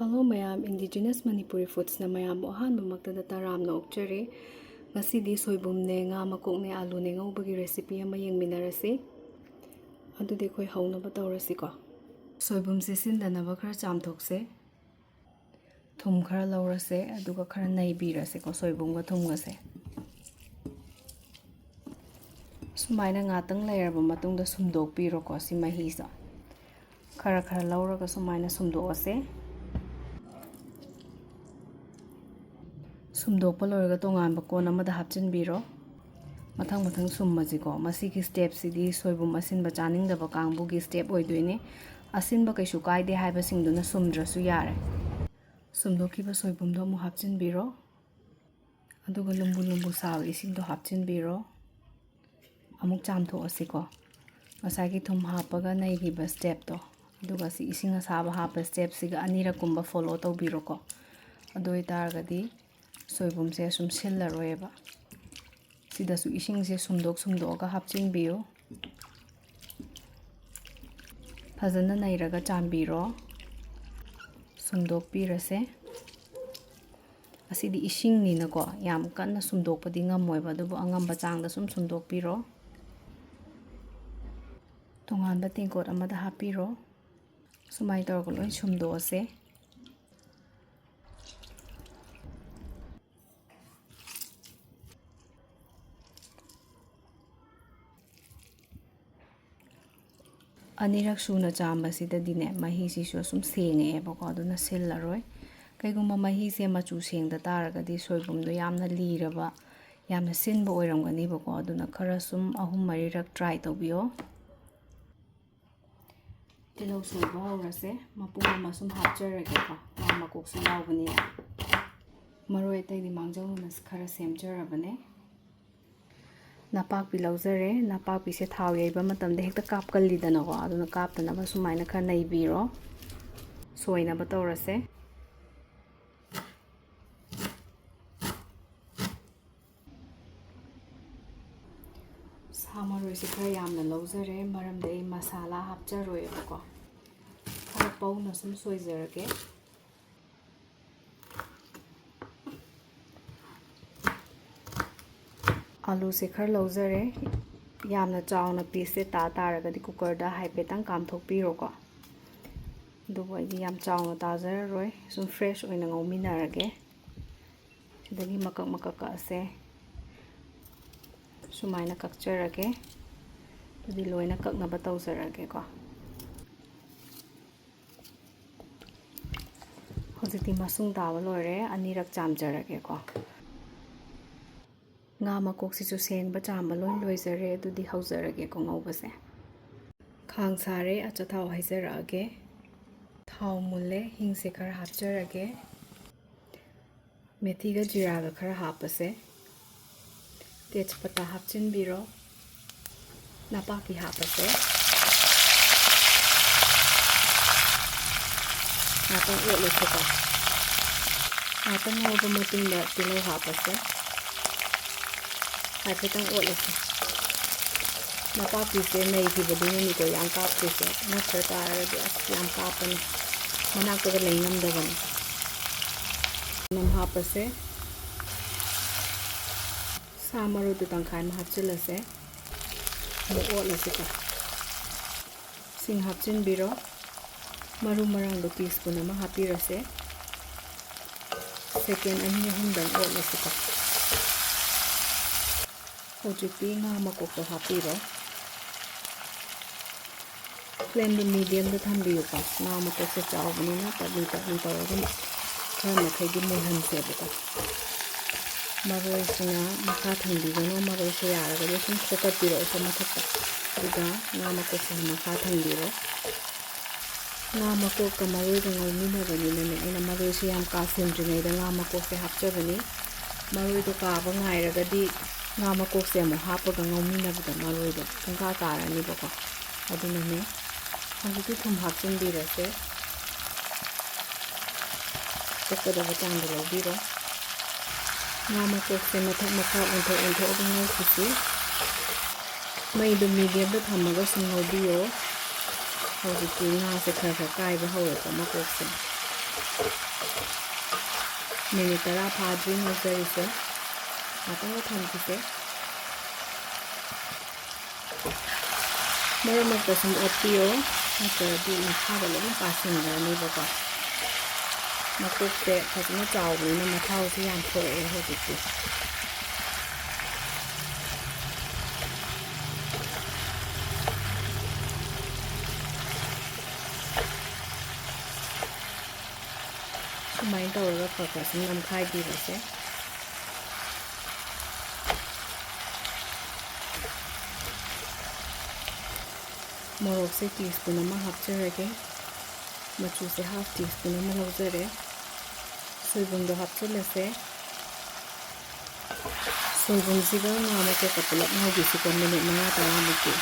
Hello mayam, indigenous Manipuri foods na mayam ohanba magtada taram na okchari. Ngasidi soibumne nga makokne alune ngaubagi recipe ama yengminarasi. Adudi khoi haunaba tawrasi ko. Soibumse sindanaba khara chamthokse. Thum khara laurase aduga khara naibirase ko soibumga thumgase. Sumaina ngatang layarba matungda sumdokpiro ko si mahisa. Khara khara lauraga sumaina sumdokase. Sumdokpa loiraga tonganba kon amada hapchinbiro. Mathang summajiko masigi step sidi soibum asinba chaningdaba kangbugi step oidoine. Asinba kaisu kaide haiba singduna sumdrasu yare. Sumdokiba soibumdo amu hapchinbiro. Aduga lumbu sawa isingdo hapchinbiro. Amuk chamthoasiko. Masagi thum hapaga nairiba step to. Aduga si ising asaba hapa step siga anirakumba follow tawbiro ko. Adu itargadi soibumse sum sillaroyeba. Sidasu isingse sumdoga hapchinbiro. Fazana nairaga chambiro. Sumdokpirase. Asidi ising ni nako yam kanna sumdokpadi ngamoyba adubu angamba changda sumdokpiro. Tonganba tingkot amada hapiro. Sumai tawrga loi sumdose. Anirak suna chamba sida dine mahi sisu sum senge ebako aduna sillaroi. Kaigumba mahi se machu sengda taragadi soibumdo yamna liraba yamna sinba oiramgani bako aduna khara sum ahum marirak try tawbiyo. Tilau soiba haurase mapung ama sum hapcharage ko makok su yaubani. Maroi taidi mangjawna khara semjarabane. Napakpi lauzare napakpi se thau yaiba matamda hekta kapkallidana ko aduna kaptanaba sumaina khara naibiro. Soinaba tawrase. Samaroi se khara yamna lauzare maramda ei masala hapcharoyeba ko. Khara pauna sum soijarage. Alu se khara lauzare yamna chawna piece se taragadi cooker da haipetang kamthokpiro ko. Dubo idi yam chawna tajararoi sum fresh oina ngauminarage. Sidagi makak ka ase. Sumaina kakcharage. Tudi loina kaknaba tawjarage ko. Hojiti masung tawa loire anirak chamjarage ko. Nga makok sisu sengba chamba loizare adudi haujarage ko ngaubase. Khang sare acha thau haijarage. Thau mulle hing se khara hapjarage. Methi ga jeera ga khara hapase. Tejpata hapchinbiro. Napaki hapase. Natang utlese ko. Natang ngauba matungda tilaw hapase. Haipetang utlese. Napaki se naikibadu nini ko yang kapise. Nasra taragadi yang kapani. Manaktaga laingamdagani. Nam hapase. Samaru tu tangkai mahapchilase. Utlese ko. Sing hapchinbiro. Maru marang do teaspoon ama hapirase. Second ani hundang utlese ko. Hojiti nga makok to hapiro. Flame do medium do thambiyo ko. Nga makok se chawbani na tabli tawraga khara makhai di muhanse bako. Maroi singa makha thangbigano maroi se yaragadi sum khokatpiro ko mathakta. Aduga nga makok se makha thangbiro. Nga makok ka maroi ga ngauminabani nane aina maroi se yam kasimdringaida nga makok se hapchabani. Maroi do kaaba ngairagadi nga makok se mo hapaga ngauminabada maroi do pungka karani bako. Adunane hajiti thum hapchinbirase. Chakadaba changda laubiro. Nga makok se mathak makha untho oba ngausisi. Mai do medium da thamaga sum ngaubiyo. Hojiti nga se khara kaiba hawre ko makok se. Minute tara phadri ngauzarise matanga thamkise maramata sum otpiyo natradi makhada lona pasingrani bako makokte phajna chawbina mathausi yam thoe hojikti sumai tawra khakha sum namkhai dibase morok se teaspoon ama hapcharage machu se half teaspoon ama laujare soibumga hapchalase soibum siga ngama ko kapulak ngaubi si kon minute 5-10 mukti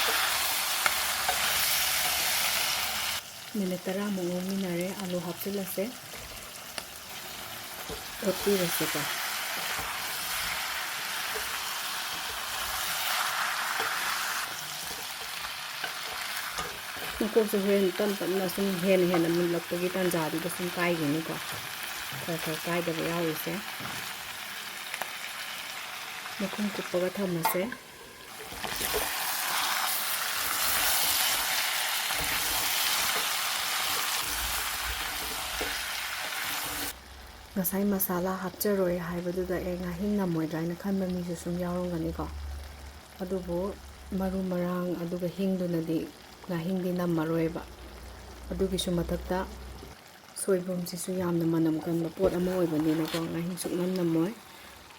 minute 10 mo ngominare alu hapchalase otti reseta makok se hen tan na sum hen min lakpagi tan jadi da sum kai gini ko thar kai da yawi se makum kuppaga thamase ngasai masala hapcharoi haibaduda nga hing namoidraina khanba mi su sum yaurongani ko adubu maru marang aduga hingdunadi nga hingdi nammaroiba adugi su mathakta soibum sisu yamna manam kanba pot ama oibanina ko nga hing suknam nammoi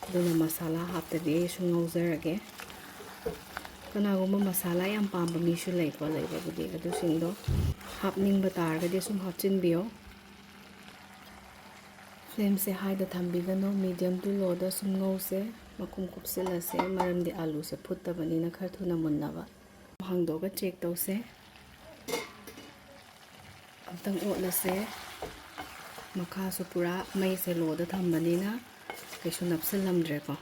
aduna masala haptadi su ngauzarage kanaguma masala yam pamba mi su leiko leibabudi adu singdo hapningba targadi sum hapchinbiyo flame se high da thambigano medium to low da sum ngause makum kupsilase maramdi alu se phuttabani na khar thuna munnaba hangdoga check tause amtang otlase makha su pura mai se low da thambani na kaisu napsalamdre ko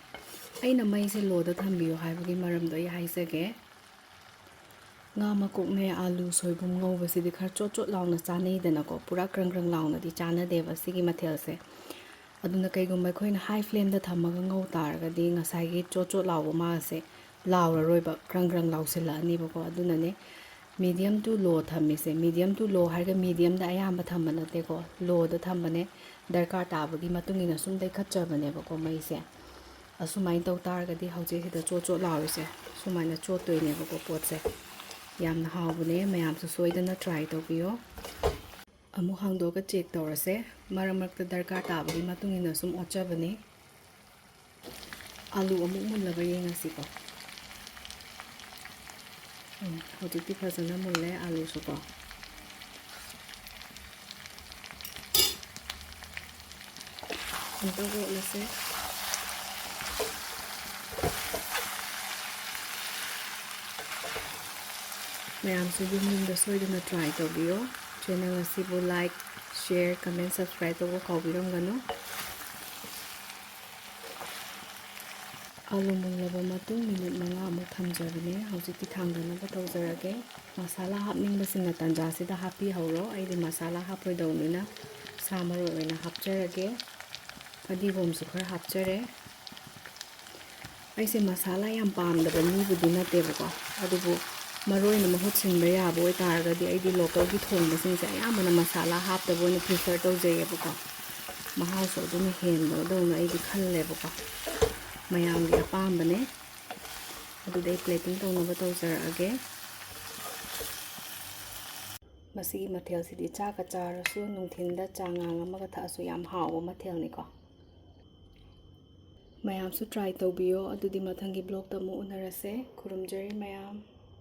aina mai se low da thambiyo haibagi maramdo ya haisage nga makok ne alu soibum ngauba sidi khar chot chot launa chanei dana ko pura krang krang launa di chana deba sigi mathel se aduna kaigumba khoina high flame da thamaga ngau targa di ngasai gi chot chot lawa ma se laura roiba krang krang lausila ani bako aduna ne medium to low thamise medium to low harga medium da ayamba thamana te ko low da thambane darkar tabagi matungina sum dai khatchabane bako mai se asumai taw targa di hauje sida chot chot lawise sumaina chot toine bako pot se yamna hawbune mayam su soidana try tawbiyo amu hangdoga check tawrase maramakta darkar tabagi matungina sum ochabane alu amuk mullaga yengasi ko hojikti phajana mulle alu su ko antago lase mayam su yumda soidana try tawbiyo channel asibu like share comment subscribe tawbo kawbiramganu alu mullaba matung minute 5 amuk thamjabane hojikti thangdanaba tawjarage masala hapningbasinna tanja sida happy hawro aidi masala haproidawnina samaro oina hapjarage fadigom su khar hapjare aise masala yam pamdaba mibudi natebako adubu maroina mahut sinba yabo oi targadi aidi local gi thongbasingse ayamana masala haptabo ne prefer tawjayebako mahauso aduna henba dawna aidi khallebako mayamgi apambane adudai plating tawnaba tawjarage masigi mathel sidi chaka charasu nungthinda changang amaga thasu yam hawo mathel niko mayam su try tawbiyo adudi mathangi blog ta mu unarase khurumjari mayam